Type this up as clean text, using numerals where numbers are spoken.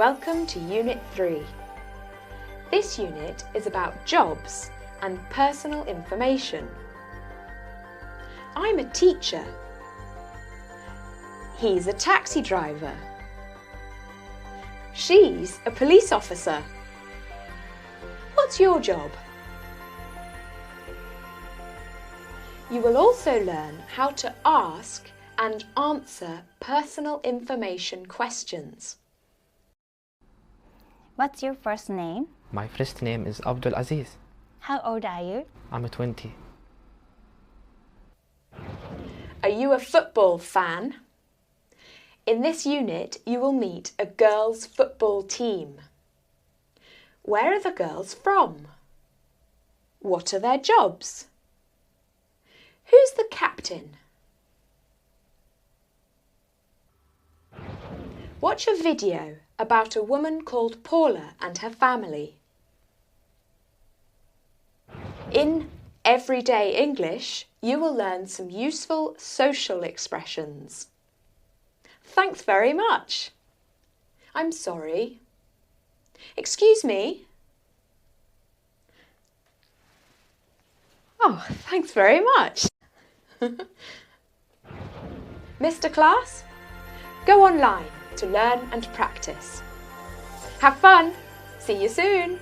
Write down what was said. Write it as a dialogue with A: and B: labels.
A: Welcome to Unit 3. This unit is about jobs and personal information. I'm a teacher. He's a taxi driver. She's a police officer. What's your job? You will also learn how to ask and answer personal information questions.
B: What's your first name?
C: My first name is Abdul Aziz.
B: How old are you?
C: I'm 20.
A: Are you a football fan? In this unit, you will meet a girls' football team. Where are the girls from? What are their jobs? Who's the captain? Watch a video about a woman called Paula and her family. In Everyday English, you will learn some useful social expressions. Thanks very much. I'm sorry. Excuse me. Oh, thanks very much. Mr. Class, go online to learn and practice. Have fun. See you soon.